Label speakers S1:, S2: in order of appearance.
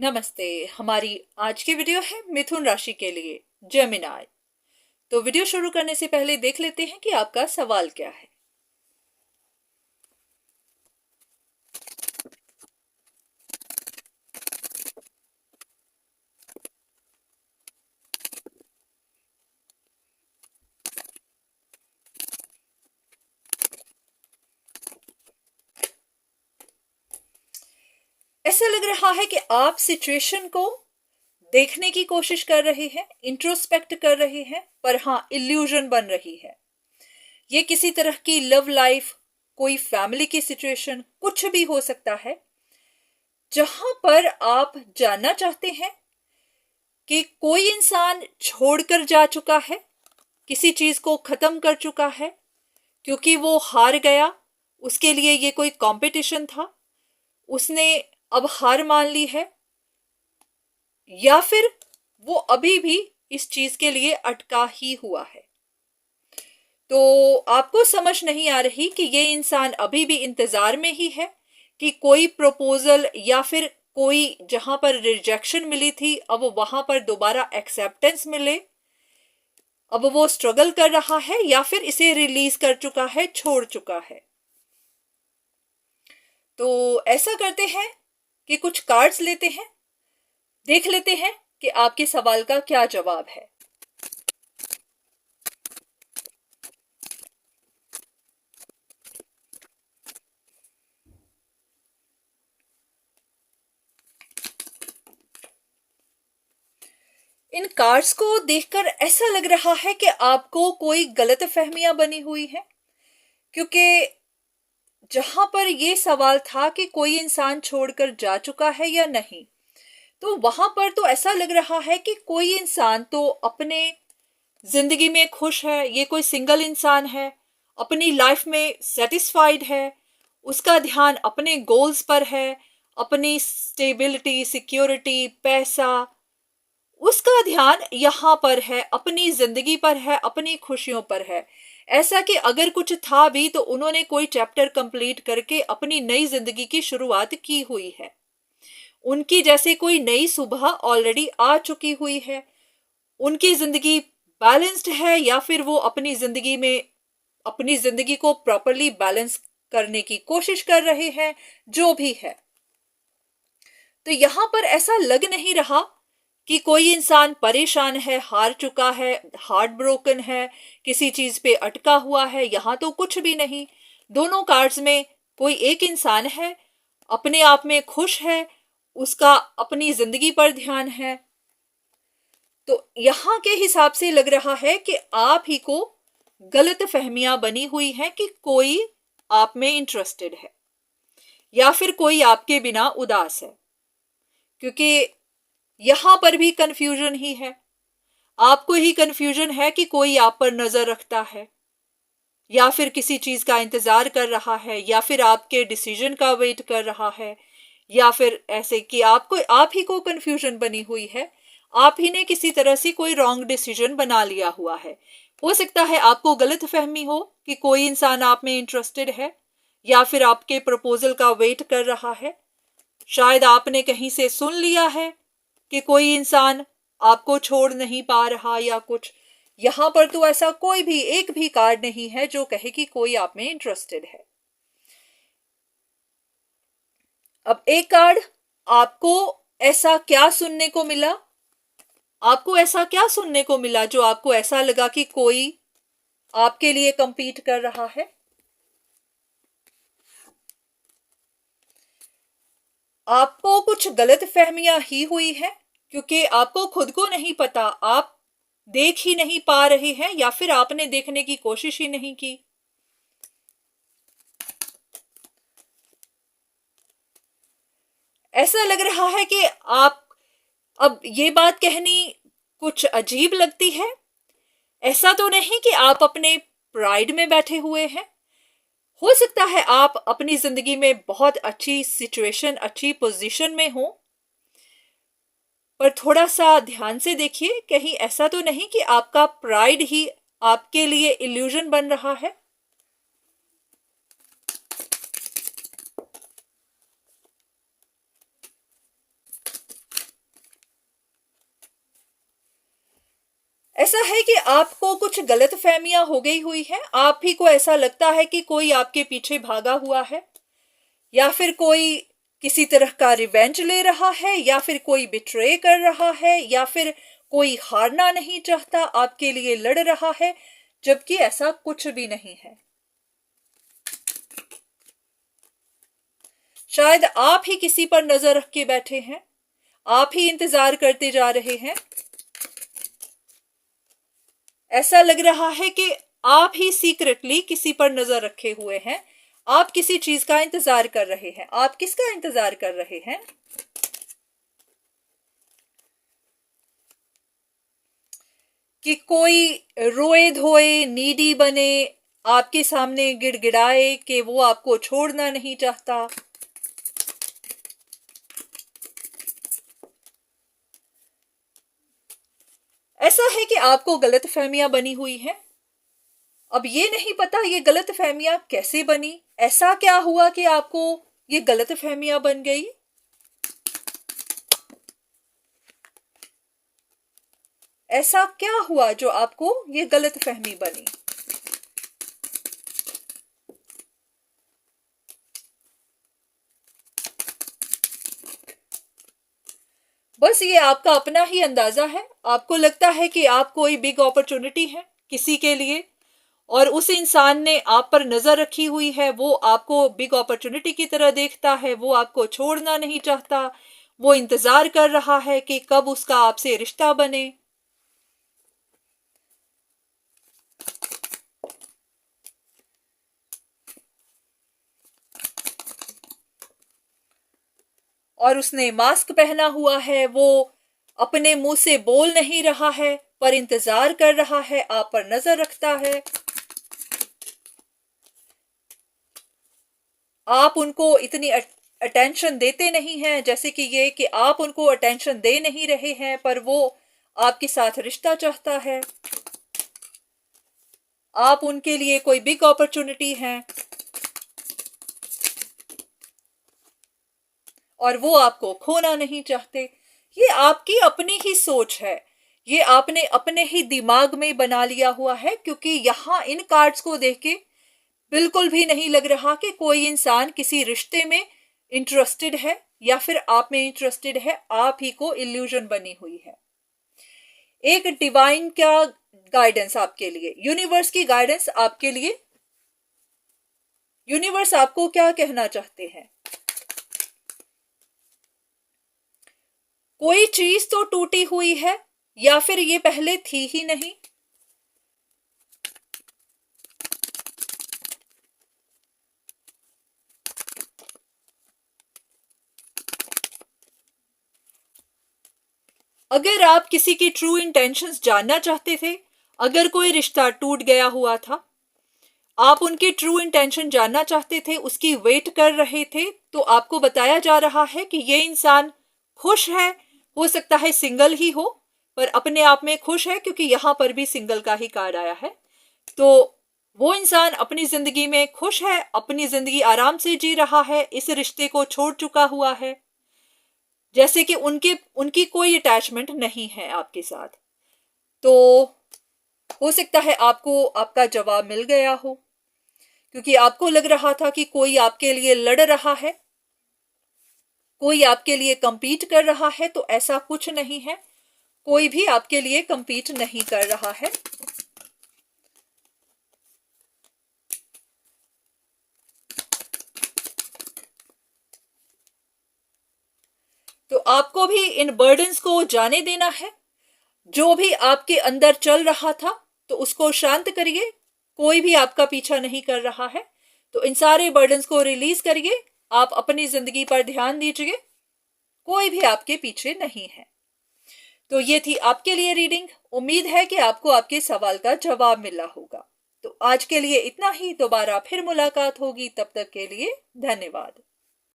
S1: नमस्ते। हमारी आज की वीडियो है मिथुन राशि के लिए, जेमिनाई। तो वीडियो शुरू करने से पहले देख लेते हैं कि आपका सवाल क्या है। ऐसा लग रहा है कि आप सिचुएशन को देखने की कोशिश कर रहे हैं, इंट्रोस्पेक्ट कर रहे हैं, पर हाँ, इल्यूजन बन रही है। ये किसी तरह की लव लाइफ, कोई फैमिली की सिचुएशन, कुछ भी हो सकता है, जहां पर आप जानना चाहते हैं कि कोई इंसान छोड़कर जा चुका है, किसी चीज को खत्म कर चुका है क्योंकि वो हार गया। उसके लिए ये कोई कंपटीशन था, उसने अब हार मान ली है, या फिर वो अभी भी इस चीज के लिए अटका ही हुआ है। तो आपको समझ नहीं आ रही कि ये इंसान अभी भी इंतजार में ही है कि कोई प्रपोजल या फिर कोई जहां पर रिजेक्शन मिली थी अब वहां पर दोबारा एक्सेप्टेंस मिले। अब वो स्ट्रगल कर रहा है या फिर इसे रिलीज कर चुका है, छोड़ चुका है। तो ऐसा करते हैं कि कुछ कार्ड्स लेते हैं, देख लेते हैं कि आपके सवाल का क्या जवाब है। इन कार्ड्स को देखकर ऐसा लग रहा है कि आपको कोई गलत फहमियां बनी हुई है, क्योंकि जहां पर ये सवाल था कि कोई इंसान छोड़कर जा चुका है या नहीं, तो वहां पर तो ऐसा लग रहा है कि कोई इंसान तो अपने जिंदगी में खुश है, ये कोई सिंगल इंसान है, अपनी लाइफ में सेटिस्फाइड है, उसका ध्यान अपने गोल्स पर है, अपनी स्टेबिलिटी, सिक्योरिटी, पैसा, उसका ध्यान यहाँ पर है, अपनी जिंदगी पर है, अपनी खुशियों पर है। ऐसा कि अगर कुछ था भी तो उन्होंने कोई चैप्टर कंप्लीट करके अपनी नई जिंदगी की शुरुआत की हुई है। उनकी जैसे कोई नई सुबह ऑलरेडी आ चुकी हुई है। उनकी जिंदगी बैलेंस्ड है, या फिर वो अपनी जिंदगी में अपनी जिंदगी को प्रॉपरली बैलेंस करने की कोशिश कर रहे हैं, जो भी है। तो यहां पर ऐसा लग नहीं रहा कि कोई इंसान परेशान है, हार चुका है, हार्ट ब्रोकन है, किसी चीज पे अटका हुआ है। यहां तो कुछ भी नहीं। दोनों कार्ड्स में कोई एक इंसान है, अपने आप में खुश है, उसका अपनी जिंदगी पर ध्यान है। तो यहां के हिसाब से लग रहा है कि आप ही को गलत फहमियां बनी हुई हैं कि कोई आप में इंटरेस्टेड है, या फिर कोई आपके बिना उदास है। क्योंकि यहां पर भी कंफ्यूजन ही है। आपको ही कंफ्यूजन है कि कोई आप पर नजर रखता है, या फिर किसी चीज का इंतजार कर रहा है, या फिर आपके डिसीजन का वेट कर रहा है, या फिर ऐसे कि आप ही को कंफ्यूजन बनी हुई है। आप ही ने किसी तरह से कोई रॉन्ग डिसीजन बना लिया हुआ है। हो सकता है आपको गलत फहमी हो कि कोई इंसान आप में इंटरेस्टेड है, या फिर आपके प्रपोजल का वेट कर रहा है। शायद आपने कहीं से सुन लिया है कि कोई इंसान आपको छोड़ नहीं पा रहा या कुछ। यहां पर तो ऐसा कोई भी एक भी कार्ड नहीं है जो कहे कि कोई आप में इंटरेस्टेड है। अब एक कार्ड, आपको ऐसा क्या सुनने को मिला, आपको ऐसा क्या सुनने को मिला जो आपको ऐसा लगा कि कोई आपके लिए कंपीट कर रहा है। आपको कुछ गलत फहमियां ही हुई है, क्योंकि आपको खुद को नहीं पता, आप देख ही नहीं पा रहे हैं, या फिर आपने देखने की कोशिश ही नहीं की। ऐसा लग रहा है कि आप, अब ये बात कहनी कुछ अजीब लगती है। ऐसा तो नहीं कि आप अपने प्राइड में बैठे हुए हैं। हो सकता है आप अपनी जिंदगी में बहुत अच्छी सिचुएशन, अच्छी पोजीशन में हो, पर थोड़ा सा ध्यान से देखिए, कहीं ऐसा तो नहीं कि आपका प्राइड ही आपके लिए इल्यूजन बन रहा है। ऐसा है कि आपको कुछ गलत फहमियां हो गई हुई है, आप ही को ऐसा लगता है कि कोई आपके पीछे भागा हुआ है, या फिर कोई किसी तरह का रिवेंज ले रहा है, या फिर कोई बिट्रे कर रहा है, या फिर कोई हारना नहीं चाहता, आपके लिए लड़ रहा है, जबकि ऐसा कुछ भी नहीं है। शायद आप ही किसी पर नजर रख के बैठे हैं, आप ही इंतजार करते जा रहे हैं। ऐसा लग रहा है कि आप ही सीक्रेटली किसी पर नजर रखे हुए हैं, आप किसी चीज का इंतजार कर रहे हैं। आप किसका इंतजार कर रहे हैं? कि कोई रोए धोए नीडी बने, आपके सामने गिड़गिड़ाए कि वो आपको छोड़ना नहीं चाहता। ऐसा है कि आपको गलत फहमियां बनी हुई हैं। अब ये नहीं पता ये गलत फहमियां कैसे बनी, ऐसा क्या हुआ कि आपको ये गलत फहमियां बन गई। ऐसा क्या हुआ जो आपको ये गलत फहमी बनी। बस ये आपका अपना ही अंदाजा है। आपको लगता है कि आप कोई बिग अपॉर्चुनिटी है किसी के लिए, और उस इंसान ने आप पर नजर रखी हुई है, वो आपको बिग अपॉर्चुनिटी की तरह देखता है, वो आपको छोड़ना नहीं चाहता, वो इंतजार कर रहा है कि कब उसका आपसे रिश्ता बने। और उसने मास्क पहना हुआ है, वो अपने मुंह से बोल नहीं रहा है पर इंतजार कर रहा है, आप पर नजर रखता है। आप उनको इतनी अटेंशन देते नहीं हैं, जैसे कि ये कि आप उनको अटेंशन दे नहीं रहे हैं, पर वो आपके साथ रिश्ता चाहता है। आप उनके लिए कोई बिग अपॉर्चुनिटी हैं और वो आपको खोना नहीं चाहते। ये आपकी अपनी ही सोच है, ये आपने अपने ही दिमाग में बना लिया हुआ है, क्योंकि यहां इन कार्ड्स को देख के बिल्कुल भी नहीं लग रहा कि कोई इंसान किसी रिश्ते में इंटरेस्टेड है या फिर आप में इंटरेस्टेड है। आप ही को इल्यूजन बनी हुई है। एक डिवाइन का गाइडेंस आपके लिए, यूनिवर्स की गाइडेंस आपके लिए। यूनिवर्स आपको क्या कहना चाहते हैं? कोई चीज तो टूटी हुई है, या फिर ये पहले थी ही नहीं। अगर आप किसी की ट्रू इंटेंशंस जानना चाहते थे, अगर कोई रिश्ता टूट गया हुआ था, आप उनकी ट्रू इंटेंशन जानना चाहते थे, उसकी वेट कर रहे थे, तो आपको बताया जा रहा है कि ये इंसान खुश है। हो सकता है सिंगल ही हो, पर अपने आप में खुश है, क्योंकि यहां पर भी सिंगल का ही कार्ड आया है। तो वो इंसान अपनी जिंदगी में खुश है, अपनी जिंदगी आराम से जी रहा है, इस रिश्ते को छोड़ चुका हुआ है, जैसे कि उनकी कोई अटैचमेंट नहीं है आपके साथ। तो हो सकता है आपको आपका जवाब मिल गया हो, क्योंकि आपको लग रहा था कि कोई आपके लिए लड़ रहा है, कोई आपके लिए compete कर रहा है। तो ऐसा कुछ नहीं है, कोई भी आपके लिए compete नहीं कर रहा है। तो आपको भी इन बर्डन्स को जाने देना है। जो भी आपके अंदर चल रहा था, तो उसको शांत करिए। कोई भी आपका पीछा नहीं कर रहा है, तो इन सारे बर्डन्स को रिलीज करिए। आप अपनी जिंदगी पर ध्यान दीजिए, कोई भी आपके पीछे नहीं है। तो ये थी आपके लिए रीडिंग। उम्मीद है कि आपको आपके सवाल का जवाब मिला होगा। तो आज के लिए इतना ही, दोबारा फिर मुलाकात होगी, तब तक के लिए धन्यवाद।